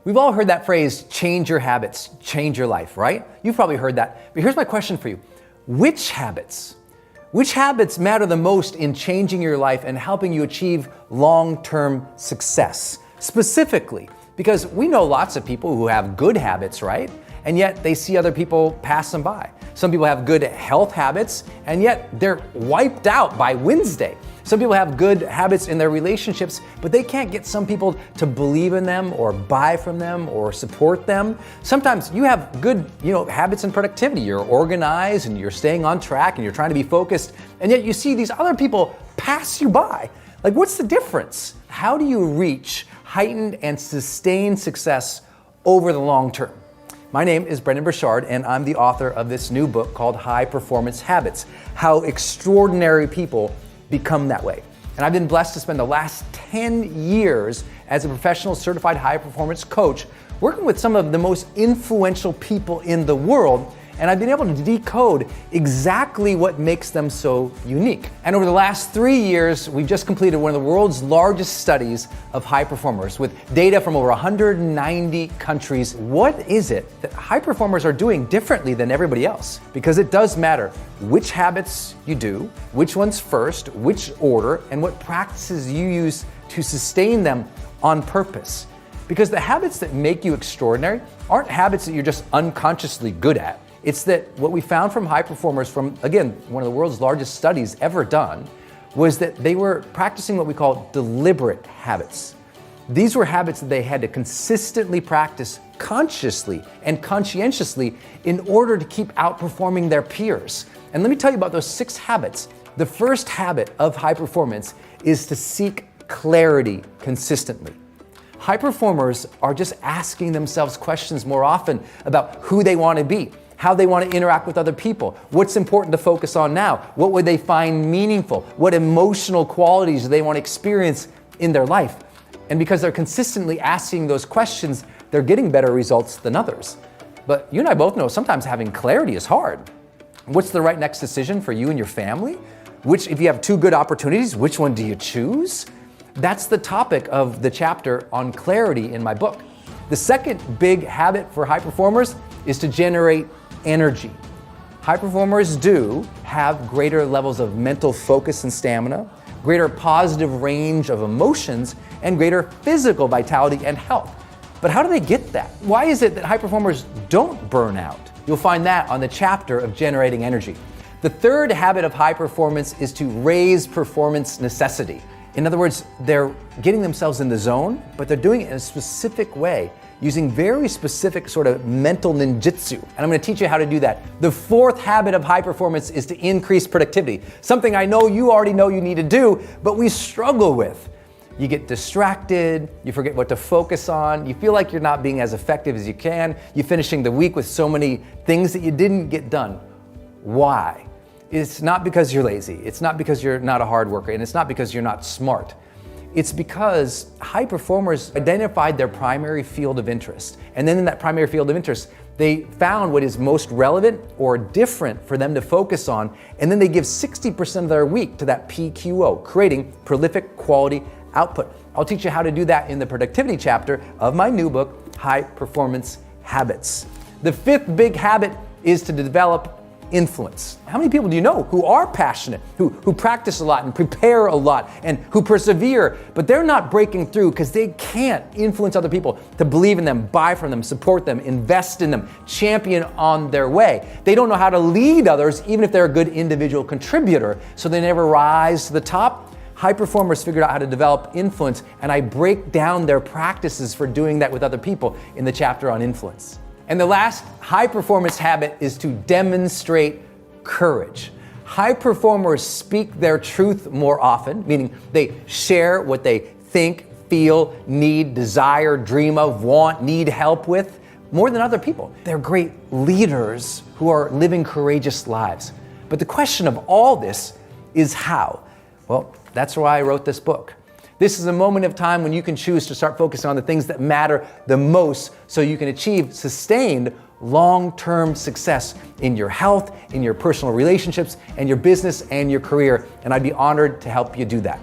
We've all heard that phrase, change your habits, change your life, right? You've probably heard that. But here's my question for you. Which habits matter the most in changing your life and helping you achieve long-term success? Specifically, because we know lots of people who have good habits, right? And yet they see other people pass them by. Some people have good health habits, and yet they're wiped out by Wednesday. Some people have good habits in their relationships, but they can't get some people to believe in them or buy from them or support them. Sometimes you have good, habits in productivity. You're organized and you're staying on track and you're trying to be focused, and yet you see these other people pass you by. Like, what's the difference? How do you reach heightened and sustained success over the long term? My name is Brendon Burchard, and I'm the author of this new book called High Performance Habits: How Extraordinary People Become That Way. And I've been blessed to spend the last 10 years as a professional certified high performance coach, working with some of the most influential people in the world. And I've been able to decode exactly what makes them so unique. And over the last 3 years, we've just completed one of the world's largest studies of high performers with data from over 190 countries. What is it that high performers are doing differently than everybody else? Because it does matter which habits you do, which ones first, which order, and what practices you use to sustain them on purpose. Because the habits that make you extraordinary aren't habits that you're just unconsciously good at. It's that what we found from high performers from, again, one of the world's largest studies ever done, was that they were practicing what we call deliberate habits. These were habits that they had to consistently practice consciously and conscientiously in order to keep outperforming their peers. And let me tell you about those 6 habits. The first habit of high performance is to seek clarity consistently. High performers are just asking themselves questions more often about who they want to be, how they want to interact with other people, what's important to focus on now, what would they find meaningful, what emotional qualities do they want to experience in their life. And because they're consistently asking those questions, they're getting better results than others. But you and I both know sometimes having clarity is hard. What's the right next decision for you and your family? If you have 2 good opportunities, which one do you choose? That's the topic of the chapter on clarity in my book. The second big habit for high performers is to generate energy. High performers do have greater levels of mental focus and stamina, greater positive range of emotions, and greater physical vitality and health. But how do they get that? Why is it that high performers don't burn out? You'll find that on the chapter of generating energy. The third habit of high performance is to raise performance necessity. In other words, they're getting themselves in the zone, but they're doing it in a specific way, using very specific sort of mental ninjutsu. And I'm going to teach you how to do that. The fourth habit of high performance is to increase productivity. Something I know you already know you need to do, but we struggle with. You get distracted, you forget what to focus on, you feel like you're not being as effective as you can, you're finishing the week with so many things that you didn't get done. Why? It's not because you're lazy, it's not because you're not a hard worker, and it's not because you're not smart. It's because high performers identified their primary field of interest. And then in that primary field of interest, they found what is most relevant or different for them to focus on. And then they give 60% of their week to that PQO, creating prolific quality output. I'll teach you how to do that in the productivity chapter of my new book, High Performance Habits. The fifth big habit is to develop influence. How many people do you know who are passionate, who practice a lot and prepare a lot and who persevere, but they're not breaking through because they can't influence other people to believe in them, buy from them, support them, invest in them, champion on their way. They don't know how to lead others even if they're a good individual contributor, so they never rise to the top. High performers figured out how to develop influence, and I break down their practices for doing that with other people in the chapter on influence. And the last high performance habit is to demonstrate courage. High performers speak their truth more often, meaning they share what they think, feel, need, desire, dream of, want, need help with, more than other people. They're great leaders who are living courageous lives. But the question of all this is how? Well, that's why I wrote this book. This is a moment of time when you can choose to start focusing on the things that matter the most so you can achieve sustained long-term success in your health, in your personal relationships, and your business and your career. And I'd be honored to help you do that.